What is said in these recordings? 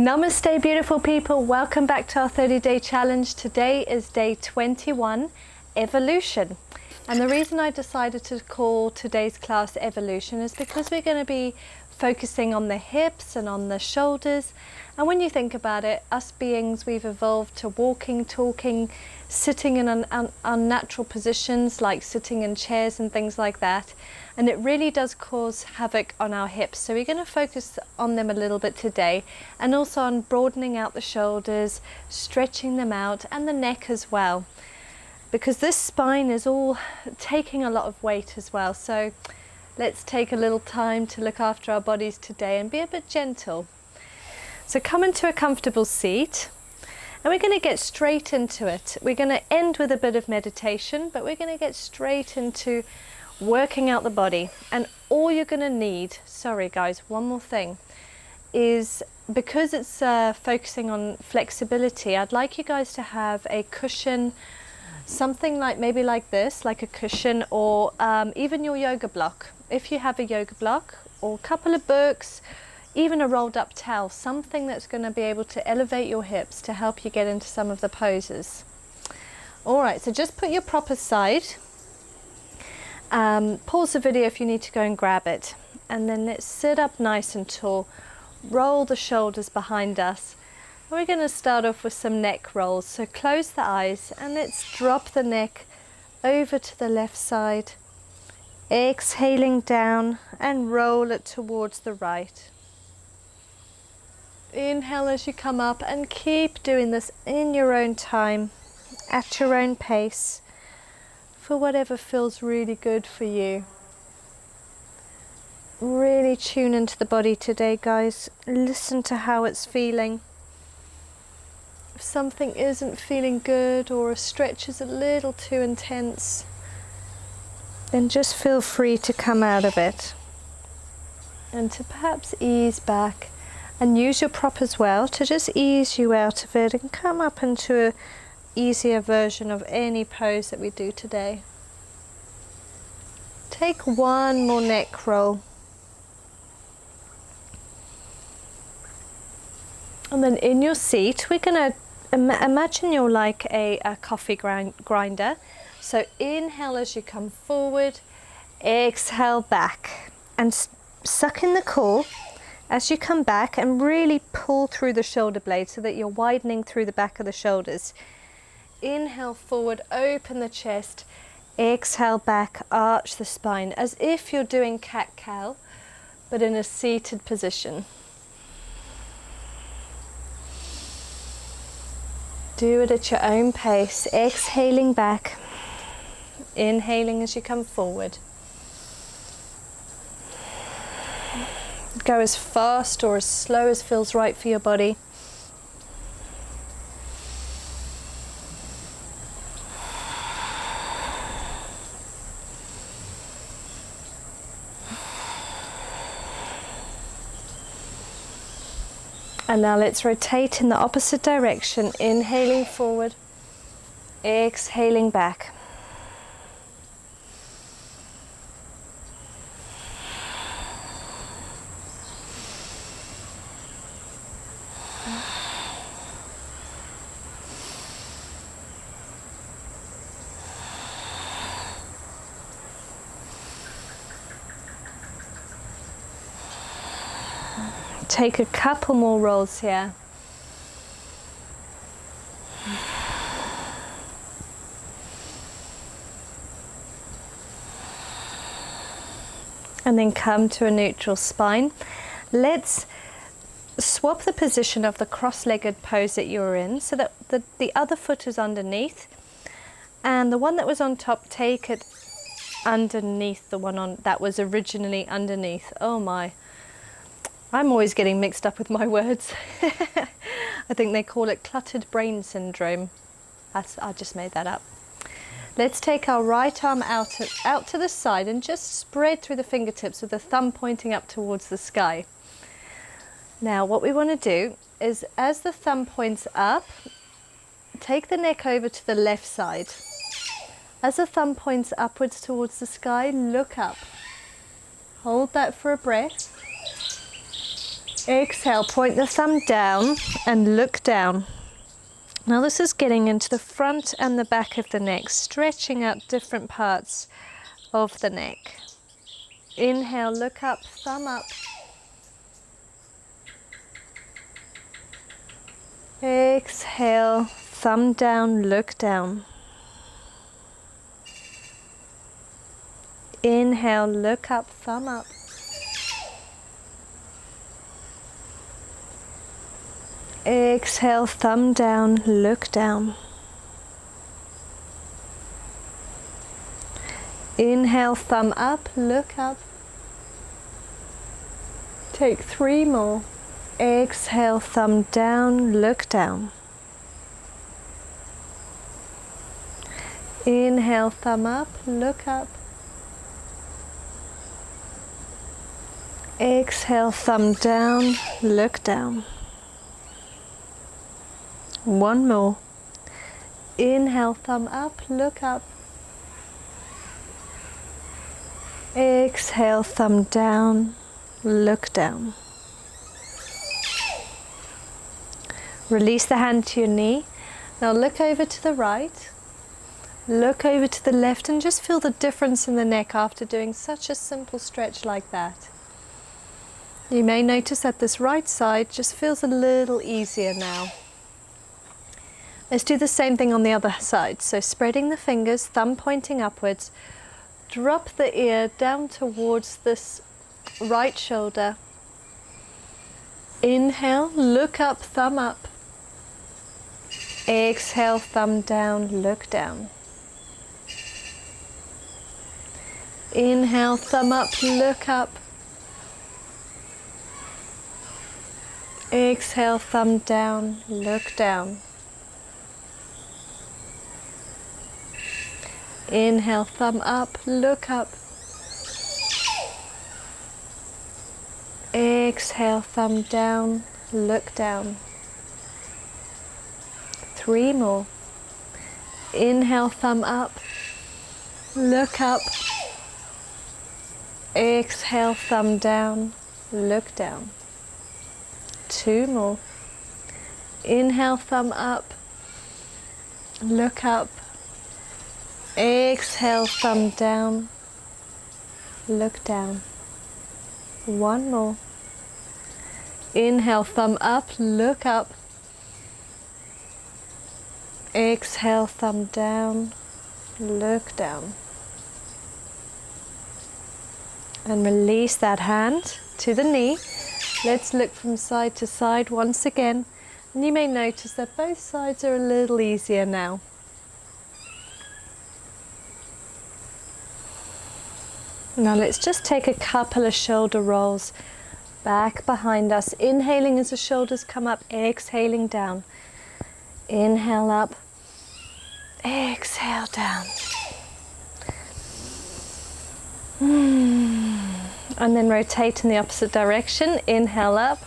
Namaste, beautiful people. Welcome back to our 30-day challenge. Today is day 21, Evolution. And the reason I decided to call today's class Evolution is because we're going to be focusing on the hips and on the shoulders. And when you think about it, us beings, we've evolved to walking, talking, sitting in unnatural positions like sitting in chairs and things like that. And it really does cause havoc on our hips. So we're going to focus on them a little bit today, and also on broadening out the shoulders, stretching them out, and the neck as well. Because this spine is all taking a lot of weight as well. So let's take a little time to look after our bodies today and be a bit gentle. So come into a comfortable seat, and we're going to get straight into it. We're going to end with a bit of meditation, but we're going to get straight into working out the body. And all you're going to need, sorry guys, one more thing, is because it's focusing on flexibility, I'd like you guys to have a cushion, something like maybe like this, like a cushion, or even your yoga block. If you have a yoga block, or a couple of books, even a rolled up towel, something that's going to be able to elevate your hips to help you get into some of the poses. All right, so just put your prop aside. Pause the video if you need to go and grab it, and then let's sit up nice and tall. Roll the shoulders behind us. We're going to start off with some neck rolls, so close the eyes and let's drop the neck over to the left side, exhaling down and roll it towards the right. Inhale as you come up, and keep doing this in your own time, at your own pace, for whatever feels really good for you. Really tune into the body today, guys. Listen to how it's feeling. If something isn't feeling good, or a stretch is a little too intense, then just feel free to come out of it and to perhaps ease back, and use your prop as well to just ease you out of it and come up into a easier version of any pose that we do today. Take one more neck roll. And then in your seat, we're going to imagine you're like a coffee grinder. So inhale as you come forward, exhale back, and suck in the core as you come back, and really pull through the shoulder blades so that you're widening through the back of the shoulders. Inhale forward, open the chest, exhale back, arch the spine, as if you're doing cat-cow, but in a seated position. Do it at your own pace, exhaling back, inhaling as you come forward. Go as fast or as slow as feels right for your body. And now let's rotate in the opposite direction, inhaling forward, exhaling back. Take a couple more rolls here. And then come to a neutral spine. Let's swap the position of the cross-legged pose that you're in, so that the other foot is underneath, and the one that was on top, take it underneath the one on that was originally underneath. Oh my. I'm always getting mixed up with my words. I think they call it cluttered brain syndrome. I just made that up. Let's take our right arm out to the side and just spread through the fingertips with the thumb pointing up towards the sky. Now what we want to do is, as the thumb points up, take the neck over to the left side. As the thumb points upwards towards the sky, look up. Hold that for a breath. Exhale, point the thumb down and look down. Now this is getting into the front and the back of the neck, stretching out different parts of the neck. Inhale, look up, thumb up. Exhale, thumb down, look down. Inhale, look up, thumb up. Exhale, thumb down, look down. Inhale, thumb up, look up. Take 3 more. Exhale, thumb down, look down. Inhale, thumb up, look up. Exhale, thumb down, look down. 1 more. Inhale, thumb up, look up. Exhale, thumb down, look down. Release the hand to your knee. Now look over to the right. Look over to the left and just feel the difference in the neck after doing such a simple stretch like that. You may notice that this right side just feels a little easier now. Let's do the same thing on the other side. So spreading the fingers, thumb pointing upwards, drop the ear down towards this right shoulder. Inhale, look up, thumb up. Exhale, thumb down, look down. Inhale, thumb up, look up. Exhale, thumb down, look down. Inhale, thumb up, look up. Exhale, thumb down, look down. 3 more. Inhale, thumb up, look up. Exhale, thumb down, look down. 2 more. Inhale, thumb up, look up. Exhale, thumb down, look down. 1 more. Inhale, thumb up, look up. Exhale, thumb down, look down. And release that hand to the knee. Let's look from side to side once again. And you may notice that both sides are a little easier now. Now let's just take a couple of shoulder rolls back behind us. Inhaling as the shoulders come up, exhaling down. Inhale up, exhale down. And then rotate in the opposite direction. Inhale up,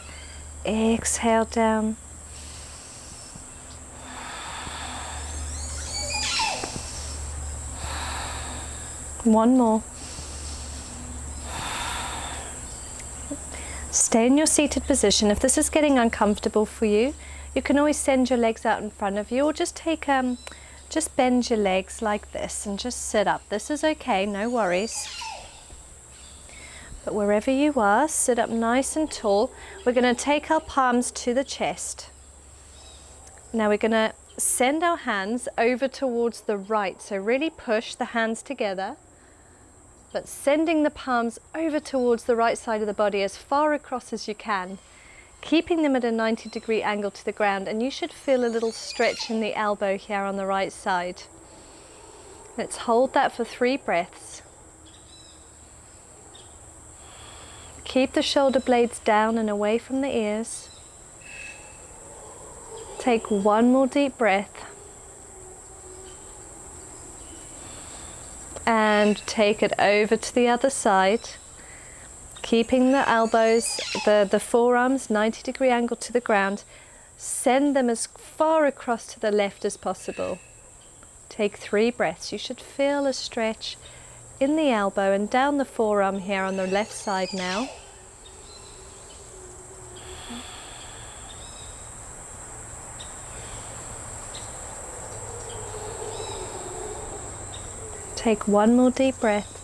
exhale down. One more. Stay in your seated position. If this is getting uncomfortable for you, you can always send your legs out in front of you, or just just bend your legs like this and just sit up. This is okay, no worries. But wherever you are, sit up nice and tall. We're going to take our palms to the chest. Now we're going to send our hands over towards the right. So really push the hands together, but sending the palms over towards the right side of the body as far across as you can, keeping them at a 90-degree angle to the ground. And you should feel a little stretch in the elbow here on the right side. Let's hold that for 3 breaths. Keep the shoulder blades down and away from the ears. Take 1 more deep breath. And take it over to the other side. Keeping the elbows, the forearms, 90-degree angle to the ground. Send them as far across to the left as possible. Take 3 breaths. You should feel a stretch in the elbow and down the forearm here on the left side now. Take one more deep breath.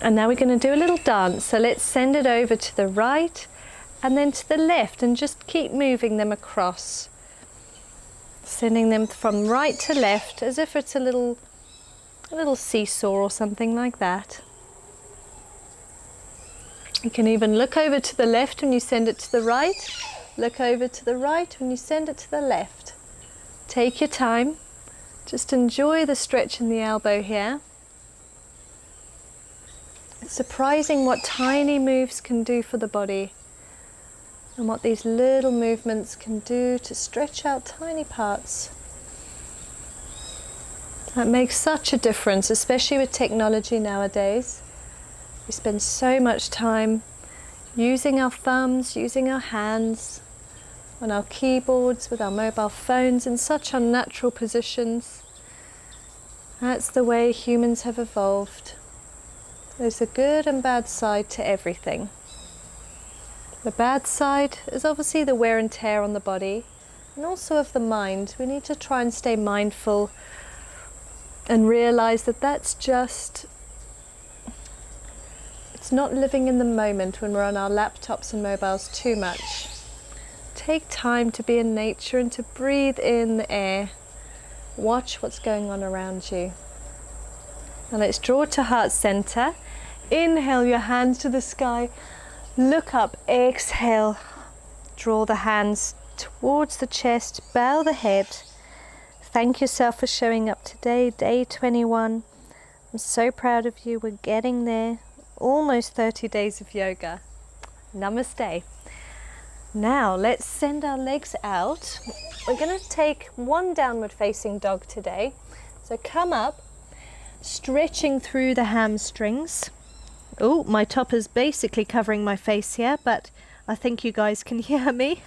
And now we're going to do a little dance. So let's send it over to the right and then to the left, and just keep moving them across. Sending them from right to left as if it's a little seesaw or something like that. You can even look over to the left when you send it to the right. Look over to the right when you send it to the left. Take your time. Just enjoy the stretch in the elbow here. It's surprising what tiny moves can do for the body, and what these little movements can do to stretch out tiny parts. That makes such a difference, especially with technology nowadays. We spend so much time using our thumbs, using our hands, on our keyboards, with our mobile phones in such unnatural positions. That's the way humans have evolved. There's a good and bad side to everything. The bad side is obviously the wear and tear on the body, and also of the mind. We need to try and stay mindful and realize that that's just, it's not living in the moment when we're on our laptops and mobiles too much. Take time to be in nature and to breathe in the air. Watch what's going on around you. Now let's draw to heart center. Inhale your hands to the sky. Look up, exhale. Draw the hands towards the chest, bow the head. Thank yourself for showing up today, day 21. I'm so proud of you. We're getting there. Almost 30 days of yoga. Namaste. Now let's send our legs out. We're going to take one downward facing dog today. So come up, stretching through the hamstrings. Oh, my top is basically covering my face here, but I think you guys can hear me.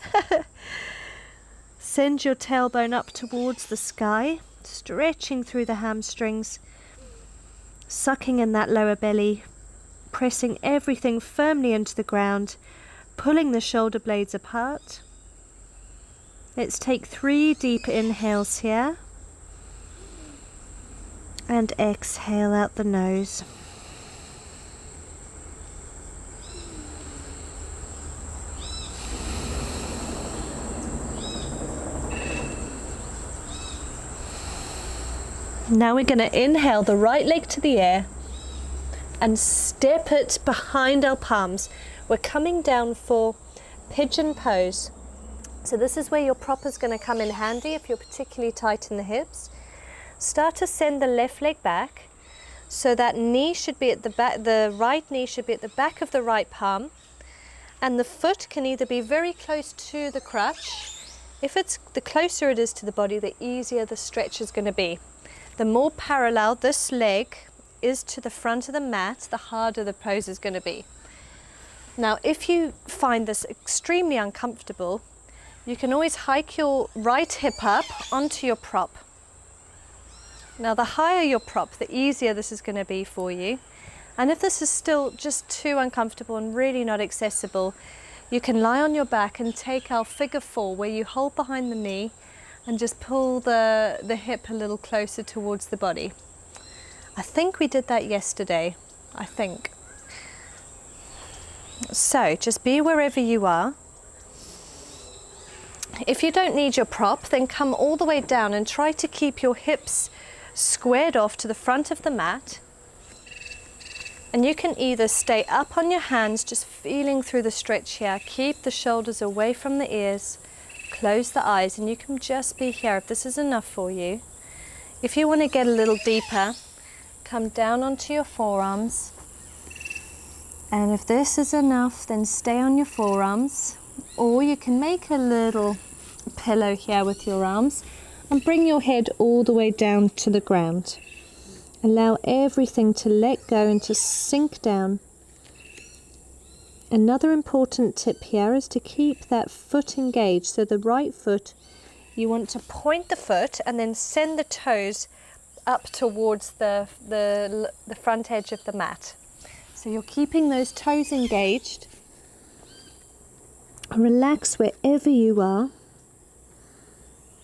Send your tailbone up towards the sky, stretching through the hamstrings, sucking in that lower belly, pressing everything firmly into the ground, pulling the shoulder blades apart. Let's take 3 deep inhales here, and exhale out the nose. Now we're going to inhale the right leg to the air and step it behind our palms. We're coming down for Pigeon Pose. So this is where your prop is going to come in handy if you're particularly tight in the hips. Start to send the left leg back, so that knee should be at the back, the right knee should be at the back of the right palm, and the foot can either be very close to the crutch. If it's the closer it is to the body, the easier the stretch is going to be. The more parallel this leg is to the front of the mat, the harder the pose is going to be. Now, if you find this extremely uncomfortable, you can always hike your right hip up onto your prop. Now, the higher your prop, the easier this is going to be for you. And if this is still just too uncomfortable and really not accessible, you can lie on your back and take our figure 4, where you hold behind the knee and just pull the hip a little closer towards the body. I think we did that yesterday, I think. So just be wherever you are. If you don't need your prop, then come all the way down and try to keep your hips squared off to the front of the mat. And you can either stay up on your hands, just feeling through the stretch here, keep the shoulders away from the ears, close the eyes, and you can just be here if this is enough for you. If you want to get a little deeper, come down onto your forearms. And if this is enough, then stay on your forearms. Or you can make a little pillow here with your arms and bring your head all the way down to the ground. Allow everything to let go and to sink down. Another important tip here is to keep that foot engaged. So the right foot, you want to point the foot and then send the toes up towards the front edge of the mat. So you're keeping those toes engaged. Relax wherever you are.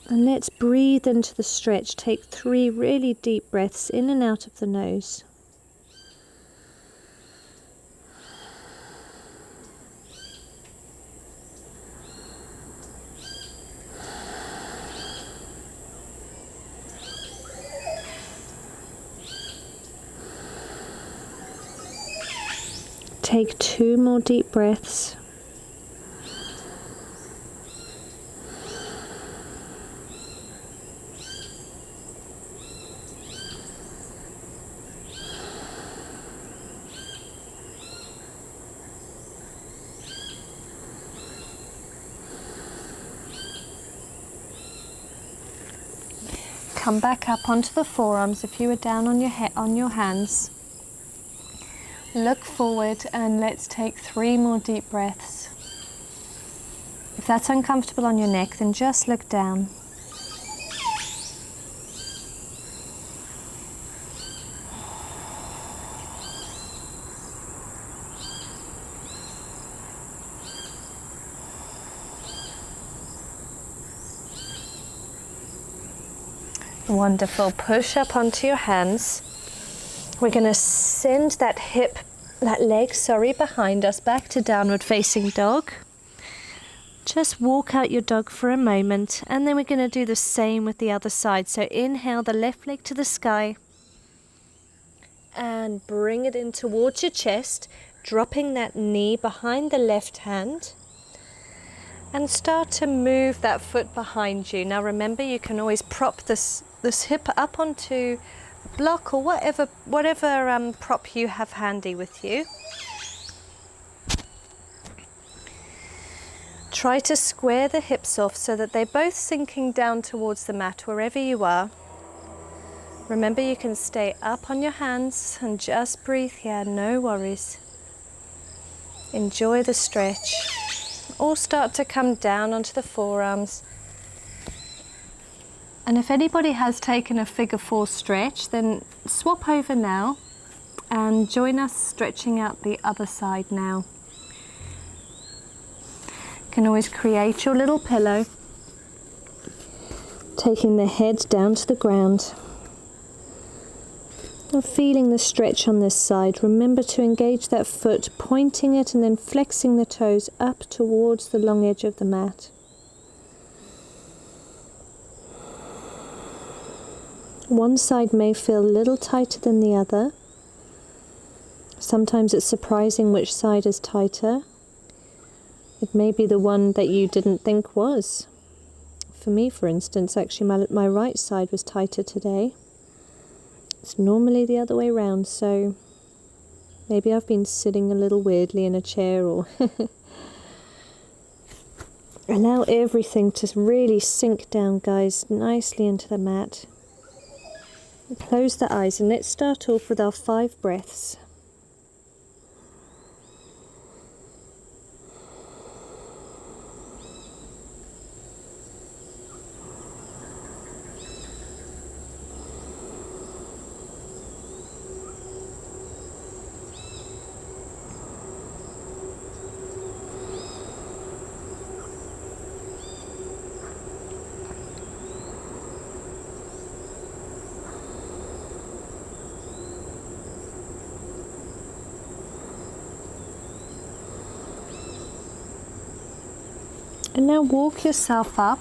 And let's breathe into the stretch. Take 3 really deep breaths in and out of the nose. Take 2 more deep breaths. Come back up onto the forearms if you were down on your hands. Look forward and let's take 3 more deep breaths. If that's uncomfortable on your neck, then just look down. Wonderful. Push up onto your hands. We're going to send that leg behind us back to downward facing dog. Just walk out your dog for a moment, and then we're going to do the same with the other side. So inhale the left leg to the sky and bring it in towards your chest, dropping that knee behind the left hand, and start to move that foot behind you. Now remember, you can always prop this hip up onto a block or whatever prop you have handy with you. Try to square the hips off so that they're both sinking down towards the mat wherever you are. Remember, you can stay up on your hands and just breathe here, no worries. Enjoy the stretch. Or start to come down onto the forearms. And if anybody has taken a figure 4 stretch, then swap over now and join us stretching out the other side now. You can always create your little pillow, taking the head down to the ground and feeling the stretch on this side. Remember to engage that foot, pointing it and then flexing the toes up towards the long edge of the mat. One side may feel a little tighter than the other. Sometimes it's surprising which side is tighter. It may be the one that you didn't think was. For me, for instance, actually my right side was tighter today. It's normally the other way round, so maybe I've been sitting a little weirdly in a chair, or allow everything to really sink down, guys, nicely into the mat. Close the eyes and let's start off with our 5 breaths. And now walk yourself up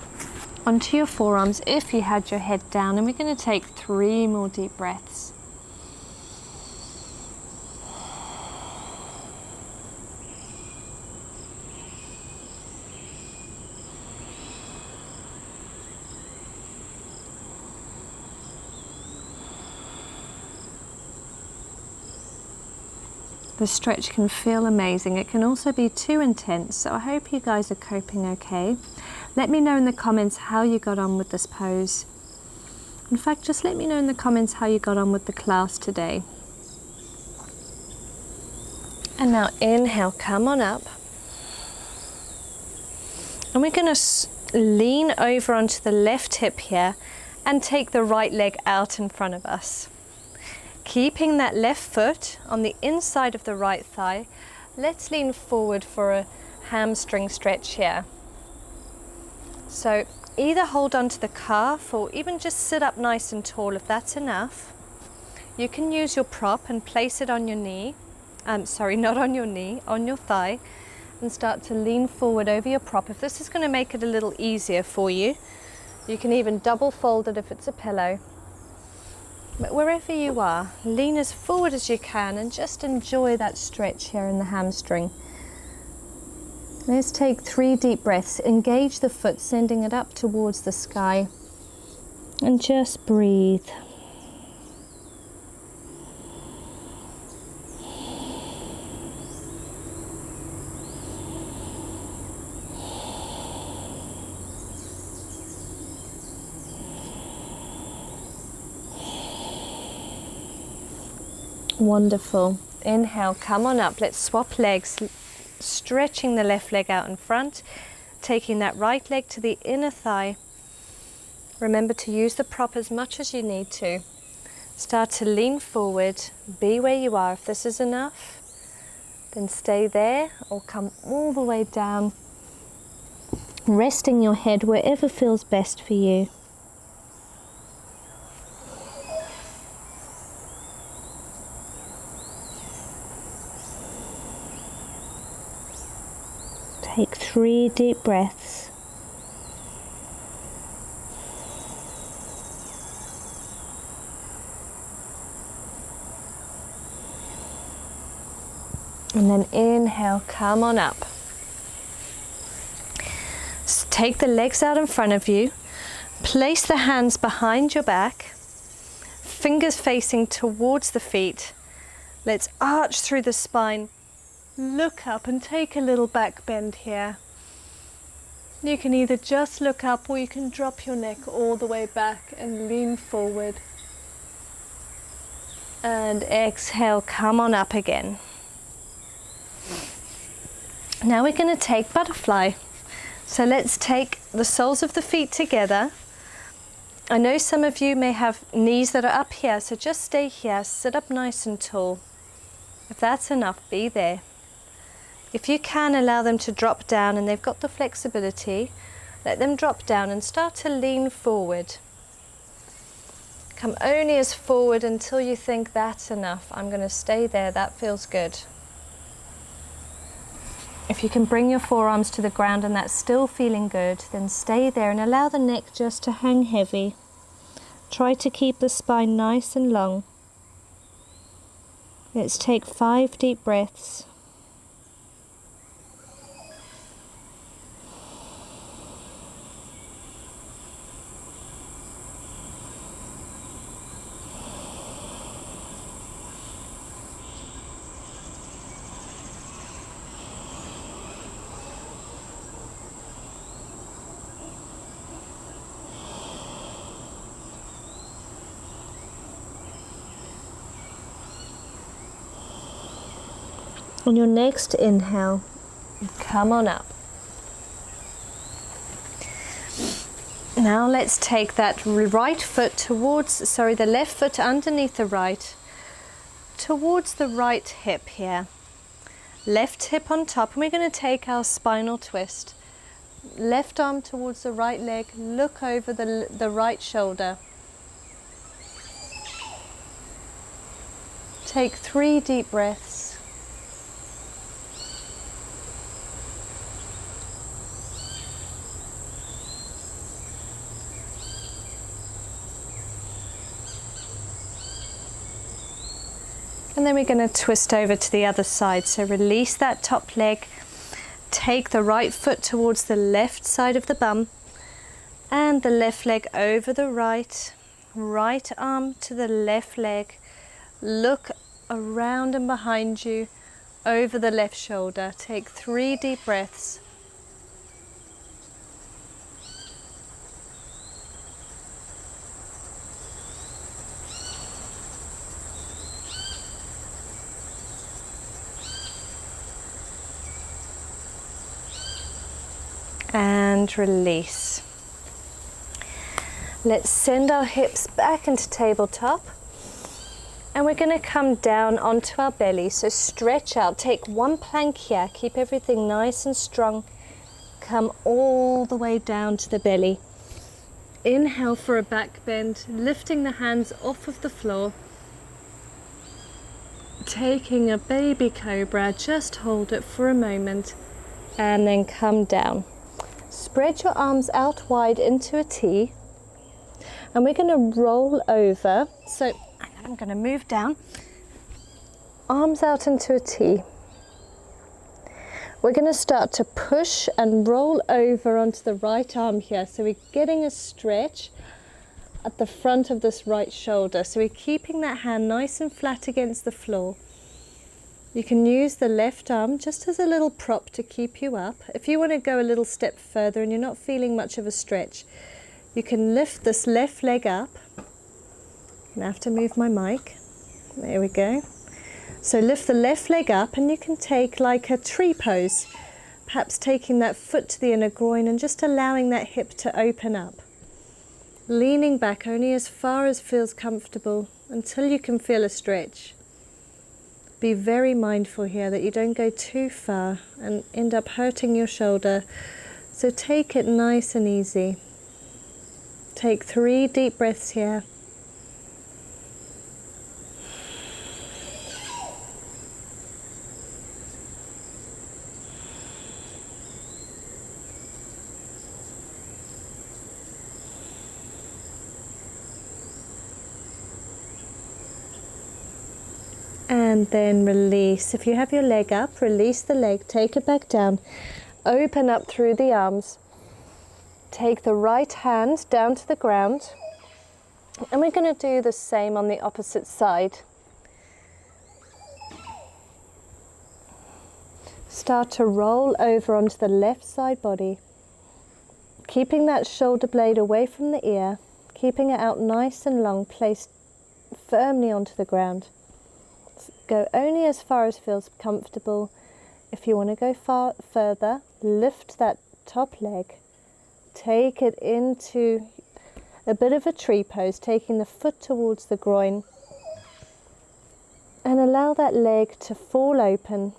onto your forearms if you had your head down, and we're going to take 3 more deep breaths. The stretch can feel amazing. It can also be too intense, so I hope you guys are coping okay. Let me know in the comments how you got on with this pose. In fact, just let me know in the comments how you got on with the class today. And now inhale, come on up. And we're going to lean over onto the left hip here and take the right leg out in front of us. Keeping that left foot on the inside of the right thigh, let's lean forward for a hamstring stretch here. So either hold onto the calf or even just sit up nice and tall if that's enough. You can use your prop and place it on your knee. Sorry, not on your knee, on your thigh, and start to lean forward over your prop. If this is going to make it a little easier for you, you can even double fold it if it's a pillow. But wherever you are, lean as forward as you can and just enjoy that stretch here in the hamstring. Let's take 3 deep breaths. Engage the foot, sending it up towards the sky. And just breathe. Wonderful. Inhale, come on up. Let's swap legs, stretching the left leg out in front, taking that right leg to the inner thigh. Remember to use the prop as much as you need to. Start to lean forward, be where you are. If this is enough, then stay there or come all the way down, resting your head wherever feels best for you. Take 3 deep breaths. And then inhale, come on up. Take the legs out in front of you. Place the hands behind your back. Fingers facing towards the feet. Let's arch through the spine. Look up and take a little back bend here. You can either just look up or you can drop your neck all the way back and lean forward. And exhale, come on up again. Now we're going to take butterfly. So let's take the soles of the feet together. I know some of you may have knees that are up here, so just stay here, sit up nice and tall. If that's enough, be there. If you can, allow them to drop down and they've got the flexibility, let them drop down and start to lean forward. Come only as forward until you think that's enough. I'm going to stay there, that feels good. If you can bring your forearms to the ground and that's still feeling good, then stay there and allow the neck just to hang heavy. Try to keep the spine nice and long. Let's take 5 deep breaths. On your next inhale, come on up. Now let's take that right foot towards, the left foot underneath the right, towards the right hip here. Left hip on top, and we're going to take our spinal twist. Left arm towards the right leg, look over the right shoulder. Take 3 deep breaths. And then we're going to twist over to the other side. So release that top leg, take the right foot towards the left side of the bum, and the left leg over the right, right arm to the left leg. Look around and behind you, over the left shoulder. Take 3 deep breaths. And release. Let's send our hips back into tabletop, and we're going to come down onto our belly. So stretch out, take 1 plank here, keep everything nice and strong, come all the way down to the belly. Inhale for a back bend, lifting the hands off of the floor. Taking a baby cobra, just hold it for a moment and then come down. Spread your arms out wide into a T, and we're going to roll over. So I'm going to move down, arms out into a T. We're going to start to push and roll over onto the right arm here. So we're getting a stretch at the front of this right shoulder. So we're keeping that hand nice and flat against the floor. You can use the left arm just as a little prop to keep you up. If you want to go a little step further and you're not feeling much of a stretch, you can lift this left leg up. I have to move my mic. There we go. So lift the left leg up and you can take like a tree pose, perhaps taking that foot to the inner groin and just allowing that hip to open up. Leaning back only as far as feels comfortable until you can feel a stretch. Be very mindful here that you don't go too far and end up hurting your shoulder. So take it nice and easy. Take 3 deep breaths here. And then release. If you have your leg up, release the leg, take it back down, open up through the arms. Take the right hand down to the ground, and we're going to do the same on the opposite side. Start to roll over onto the left side body, keeping that shoulder blade away from the ear, keeping it out nice and long, placed firmly onto the ground. Go only as far as feels comfortable. If you want to go further, lift that top leg. Take it into a bit of a tree pose, taking the foot towards the groin. And allow that leg to fall open,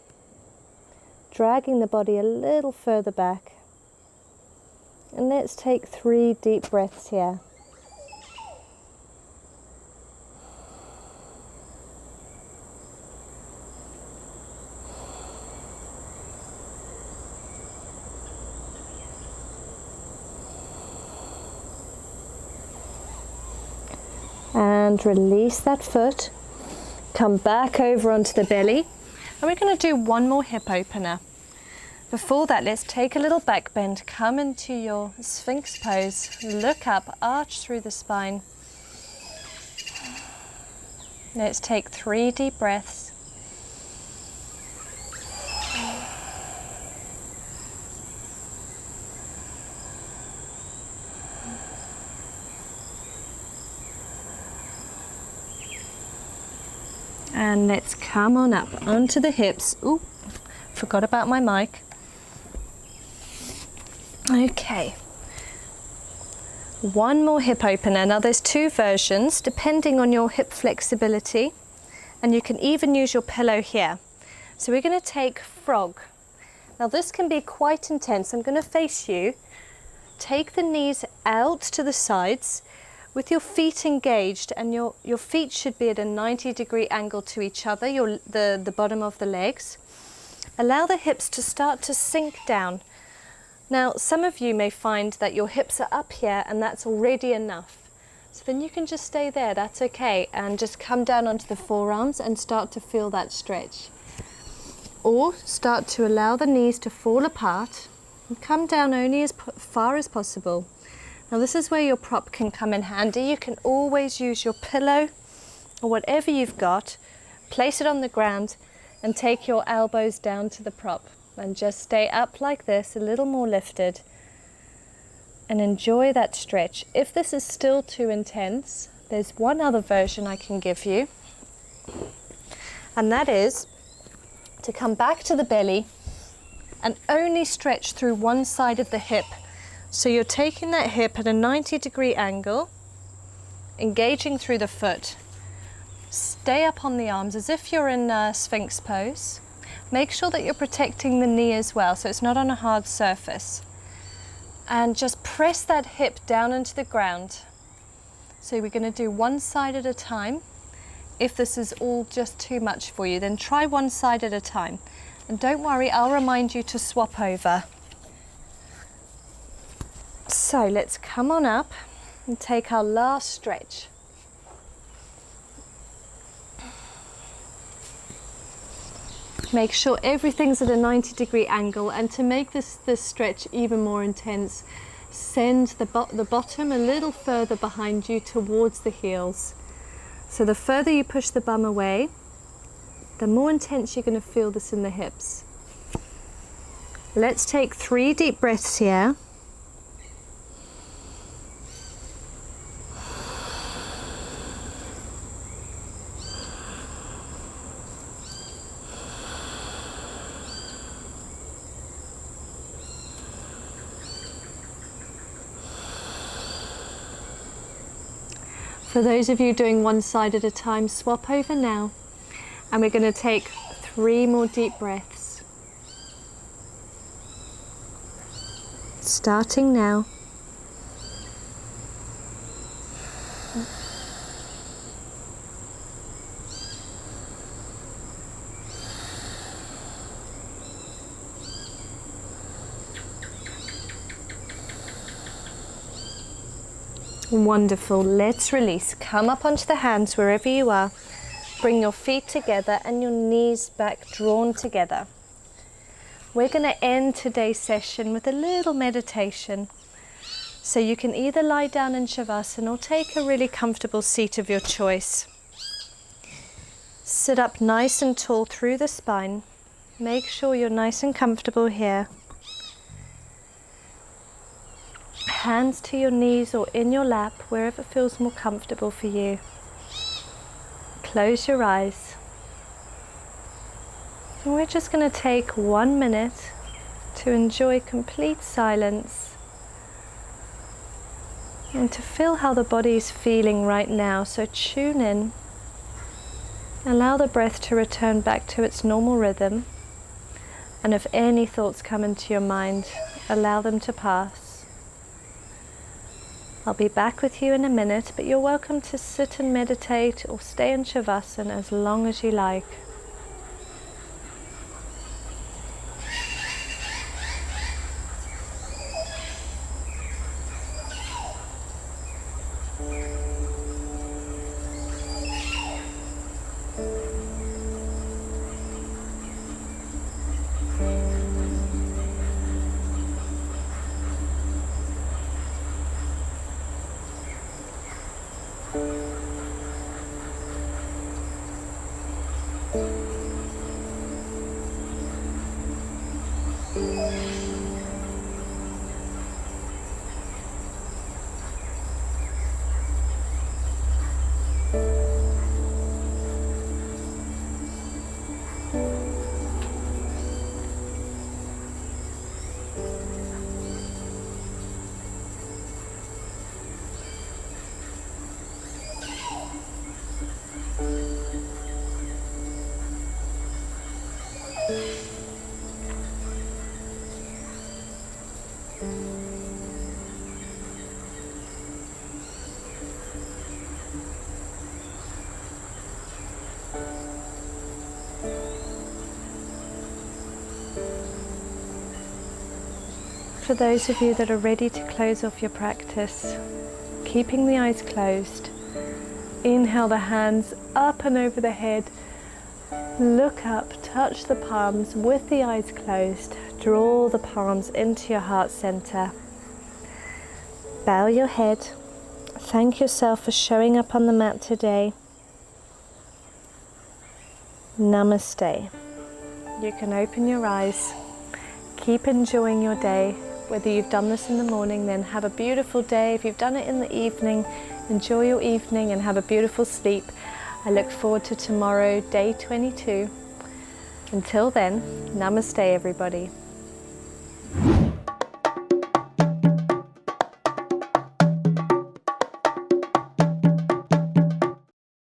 dragging the body a little further back. And let's take 3 deep breaths here. And release that foot, come back over onto the belly, and we're going to do one more hip opener. Before that, let's take a little back bend, come into your Sphinx pose, look up, arch through the spine. Let's take 3 deep breaths. And let's come on up onto the hips. Ooh, forgot about my mic. Okay. One more hip opener. Now there's 2 versions depending on your hip flexibility, and you can even use your pillow here. So we're going to take frog. Now this can be quite intense. I'm going to face you. Take the knees out to the sides, with your feet engaged, and your feet should be at a 90-degree angle to each other, the bottom of the legs. Allow the hips to start to sink down. Now, some of you may find that your hips are up here and that's already enough. So then you can just stay there, that's okay, and just come down onto the forearms and start to feel that stretch. Or start to allow the knees to fall apart and come down only as far as possible. Now this is where your prop can come in handy. You can always use your pillow or whatever you've got, place it on the ground and take your elbows down to the prop and just stay up like this, a little more lifted, and enjoy that stretch. If this is still too intense, there's one other version I can give you, and that is to come back to the belly and only stretch through one side of the hip. So you're taking that hip at a 90-degree angle, engaging through the foot. Stay up on the arms as if you're in a Sphinx pose. Make sure that you're protecting the knee as well, so it's not on a hard surface. And just press that hip down into the ground. So we're going to do one side at a time. If this is all just too much for you, then try one side at a time. And don't worry, I'll remind you to swap over. So let's come on up and take our last stretch. Make sure everything's at a 90-degree angle, and to make this stretch even more intense, send the bottom a little further behind you towards the heels. So the further you push the bum away, the more intense you're going to feel this in the hips. Let's take 3 deep breaths here. For those of you doing one side at a time, swap over now. And we're going to take 3 more deep breaths. Starting now. Wonderful. Let's release. Come up onto the hands wherever you are. Bring your feet together and your knees back, drawn together. We're going to end today's session with a little meditation. So you can either lie down in Shavasana or take a really comfortable seat of your choice. Sit up nice and tall through the spine. Make sure you're nice and comfortable here. Hands to your knees or in your lap, wherever feels more comfortable for you. Close your eyes. And we're just going to take 1 minute to enjoy complete silence and to feel how the body is feeling right now. So tune in. Allow the breath to return back to its normal rhythm. And if any thoughts come into your mind, allow them to pass. I'll be back with you in a minute, but you're welcome to sit and meditate or stay in Shavasana as long as you like. For those of you that are ready to close off your practice, keeping the eyes closed, inhale the hands up and over the head, look up, touch the palms with the eyes closed, draw the palms into your heart center. Bow your head, thank yourself for showing up on the mat today. Namaste. You can open your eyes, keep enjoying your day. Whether you've done this in the morning, then have a beautiful day. If you've done it in the evening, enjoy your evening and have a beautiful sleep. I look forward to tomorrow, day 22. Until then, namaste everybody.